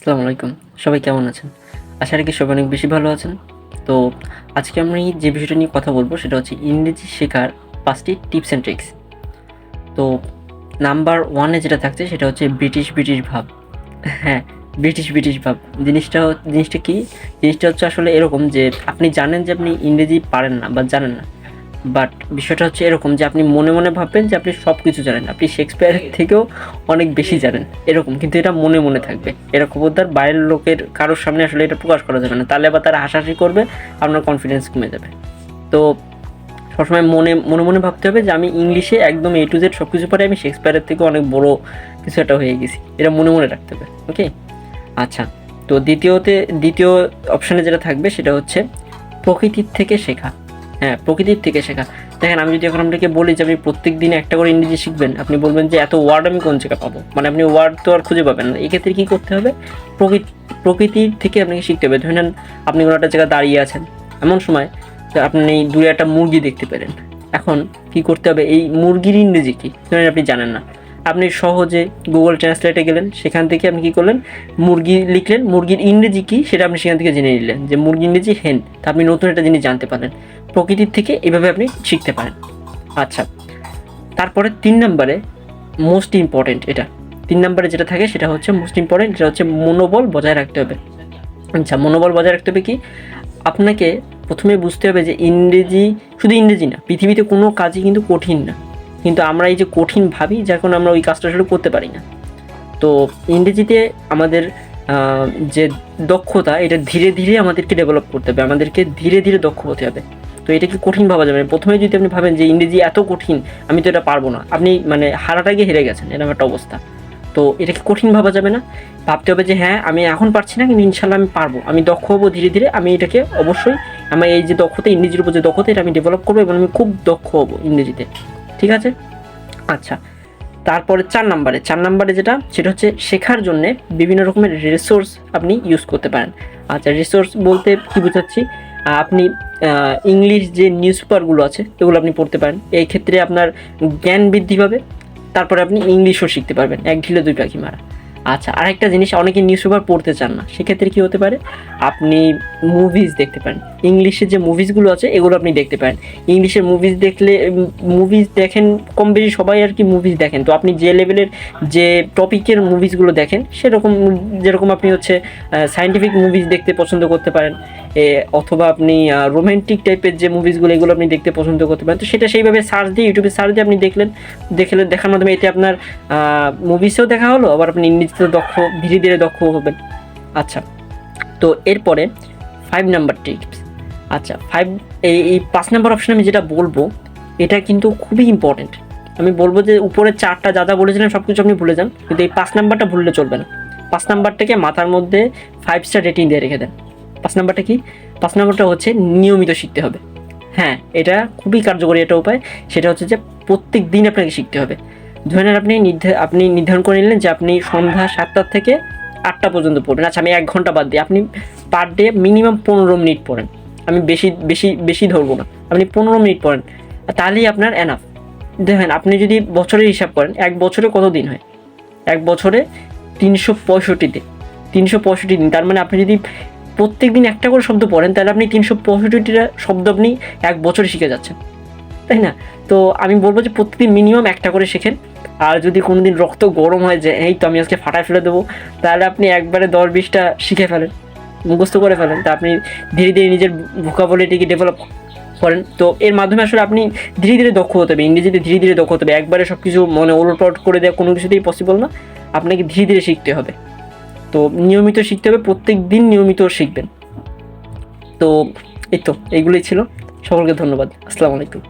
আসসালামু আলাইকুম। সবাই কেমন আছেন? আশা রাখি সবাই অনেক বেশি ভালো আছেন। তো আজকে আমি যে বিষয়টা নিয়ে কথা বলব সেটা হচ্ছে ইংরেজি শেখার ৫টি টিপস অ্যান্ড ট্রিক্স। তো নাম্বার 1 এ যেটা থাকছে সেটা হচ্ছে ব্রিটিশ ভাব। হ্যাঁ, ব্রিটিশ ভাব। জিনিসটা কি? জিনিসটা হচ্ছে আসলে এরকম যে আপনি জানেন যে আপনি ইংরেজি পারেন না বা জানেন না। বাট বিষয়টা হচ্ছে এরকম যে আপনি মনে ভাববেন যে আপনি সবকিছু জানেন। আপনি শেক্সপিয়ারের থেকেও অনেক বেশি জানেন। এরকম কিন্তু এটা মনে থাকবে। এটা খবরদার বাইরের লোকের কারোর সামনে আসলে এটা প্রকাশ করা যাবে না। তাহলে আবার তারা হাসাহাসি করবে, আপনার কনফিডেন্স কমে যাবে। তো সবসময় মনে ভাবতে হবে যে আমি ইংলিশে একদম A to Z সবকিছু পারি, আমি শেক্সপিয়ারের থেকেও অনেক বড় কিছু একটা হয়ে গেছি। এটা মনে রাখতে হবে। ওকে? আচ্ছা। তো দ্বিতীয় অপশনে যেটা থাকবে সেটা হচ্ছে প্রকৃতির থেকে শেখা। হ্যাঁ, প্রকৃতির থেকে শেখা। দেখেন, আমি যদি এখন আপনাকে বলি যে আপনি প্রত্যেকদিন একটা করে ইংরেজি শিখবেন, আপনি বলবেন যে এত ওয়ার্ড আমি কোন থেকে পাবো? মানে আপনি ওয়ার্ড তো আর খুঁজে পাবেন না। এক্ষেত্রে কী করতে হবে? প্রকৃতির থেকে আপনাকে শিখতে হবে। ধরে নেন আপনি কোনো একটা জায়গায় দাঁড়িয়ে আছেন, এমন সময় আপনি দূরে একটা মুরগি দেখতে পেলেন। এখন কী করতে হবে? এই মুরগির ইংরেজি কী ধরেন আপনি জানেন না। আপনি সহজে গুগল ট্রান্সলেটে গেলেন, সেখান থেকে আপনি কী করলেন? মুরগি লিখলেন, মুরগির ইংরেজি কী সেটা আপনি সেখান থেকে জেনে নিলেন যে মুরগির ইংরেজি হেন। তা আপনি নতুন একটা জিনিস জানতে পারলেন। প্রকৃতির থেকে এভাবে আপনি শিখতে পারেন। আচ্ছা, তারপরে ৩ নম্বরে মোস্ট ইম্পর্টেন্ট এটা। ৩ নম্বরে যেটা থাকে সেটা হচ্ছে মোস্ট ইম্পর্টেন্ট, যেটা হচ্ছে মনোবল বজায় রাখতে হবে। আচ্ছা, মনোবল বজায় রাখতে হবে কি? আপনাকে প্রথমে বুঝতে হবে যে শুধু ইংরেজি না, পৃথিবীতে কোনো কাজই কিন্তু কঠিন না। কিন্তু আমরা এই যে কঠিন ভাবি, যার কারণে আমরা ওই কাজটা আসলে করতে পারি না। তো ইংরেজিতে আমাদের যে দক্ষতা, এটা ধীরে আমাদেরকে ডেভেলপ করতে হবে। আমাদেরকে ধীরে দক্ষ হতে হবে। তো এটা কি কঠিন ভাবা যাবে না। প্রথমে যদি আপনি ভাবেন যে ইংরেজি এত কঠিন, আমি তো এটা পারবো না, আপনি মানে হারাটা গিয়ে হেরে গেছেন, এরকম একটা অবস্থা। তো এটাকে কঠিন ভাবা যাবে না। ভাবতে হবে যে হ্যাঁ, আমি এখন পারছি না, কিন্তু ইনশাল্লাহ আমি পারবো। আমি দক্ষ হবো ধীরে। আমি এটাকে অবশ্যই, আমার এই যে দক্ষতা, ইংরেজির উপর যে দক্ষতা, এটা আমি ডেভেলপ করবো এবং আমি খুব দক্ষ হবো ইংরেজিতে। ঠিক আছে? আচ্ছা, তারপরে ৪ নাম্বারে যেটা, সেটা হচ্ছে শেখার জন্যে বিভিন্ন রকমের রিসোর্স আপনি ইউজ করতে পারেন। আচ্ছা, রিসোর্স বলতে কী বোঝাচ্ছি? আপনি ইংলিশ যে নিউজ পেপারগুলো আছে এগুলো আপনি পড়তে পারেন। এই ক্ষেত্রে আপনার জ্ঞান বৃদ্ধি পাবে। তারপরে আপনি ইংলিশও শিখতে পারবেন। এক ঢিলে ২ পাখি মারা। আচ্ছা, আরেকটা জিনিস, অনেকে নিউজ পেপার পড়তে চান না। সেক্ষেত্রে কী হতে পারে? আপনি মুভিজ দেখতে পারেন। ইংলিশের যে মুভিসগুলো আছে এগুলো আপনি দেখতে পারেন। ইংলিশের মুভিজ দেখেন কম বেশি সবাই আর কি মুভিজ দেখেন। তো আপনি যে লেভেলের যে টপিকের মুভিসগুলো দেখেন, যেরকম আপনি হচ্ছে সায়েন্টিফিক মুভিজ দেখতে পছন্দ করতে পারেন, অথবা আপনি রোমান্টিক টাইপের যে মুভিসগুলো এগুলো আপনি দেখতে পছন্দ করতে পারেন। তো সেটা সেইভাবে ইউটিউবে সার্চ দিয়ে আপনি দেখার মাধ্যমে এতে আপনার মুভিসেও দেখা হলো, আবার আপনি ইংরেজিতেও ধীরে দক্ষ হবেন। আচ্ছা, তো এরপরে 5 নাম্বার টিপস। আচ্ছা, ৫ নাম্বার অপশানে আমি যেটা বলবো, এটা কিন্তু খুবই ইম্পর্টেন্ট। আমি বলবো যে উপরে 4টা যা বলেছিলাম সব কিছু আপনি ভুলে যান, কিন্তু এই 5 নাম্বারটা ভুললে চলবে না। 5 নাম্বারটাকে মাথার মধ্যে 5 স্টার রেটিং দিয়ে রেখে দেন। 5 নাম্বারটা কি? 5 নাম্বারটা হচ্ছে নিয়মিত শিখতে হবে। হ্যাঁ, এটা খুবই কার্যকরী একটা উপায়। সেটা হচ্ছে যে প্রত্যেক দিন আপনাকে শিখতে হবে। ধরে নেন আপনি নির্ধারণ করে নিলেন যে আপনি সন্ধ্যা ৭টা থেকে ৮টা পর্যন্ত পড়বেন। আচ্ছা, আমি ১ ঘন্টা বাদ দিই, আপনি পার ডে মিনিমাম ১৫ মিনিট পড়েন। আমি বেশি ধরবো না, আপনি ১৫ মিনিট পড়েন, তাহলেই আপনার এনাফ। দেখেন, আপনি যদি বছরের হিসাব করেন, ১ বছরে কত দিন হয়? ১ বছরে ৩৬৫ দিন। ৩৬৫ দিন, তার মানে আপনি যদি প্রত্যেক দিন একটা করে শব্দ পড়েন, তাহলে আপনি ৩৬৫টা শব্দ আপনি ১ বছরে শিখে যাচ্ছেন, তাই না? তো আমি বলবো যে প্রত্যেকদিন মিনিমাম একটা করে শেখেন। আর যদি কোনো দিন রক্ত গরম হয় যে এই তো আমি আজকে ফাটায় ফেলে দেবো, তাহলে আপনি একবারে ১০-২০টা শিখে ফেলেন, মুখস্থ করে ফেলেন। তা আপনি ধীরে নিজের ভোকাবুলারিটিকে ডেভেলপ করেন। তো এর মাধ্যমে আসলে আপনি ধীরে দক্ষ হতে হবে। ইংরেজিতে ধীরে দক্ষ হতে হবে। একবারে সব কিছু মনে ওলটপালট করে দেওয়া কোনো কিছুতেই পসিবল না। আপনাকে ধীরে শিখতে হবে। তো নিয়মিত শিখতে হবে, প্রত্যেক দিন নিয়মিত শিখবেন। তো এই তো এইগুলোই ছিল। সকলকে ধন্যবাদ। আসসালামু আলাইকুম।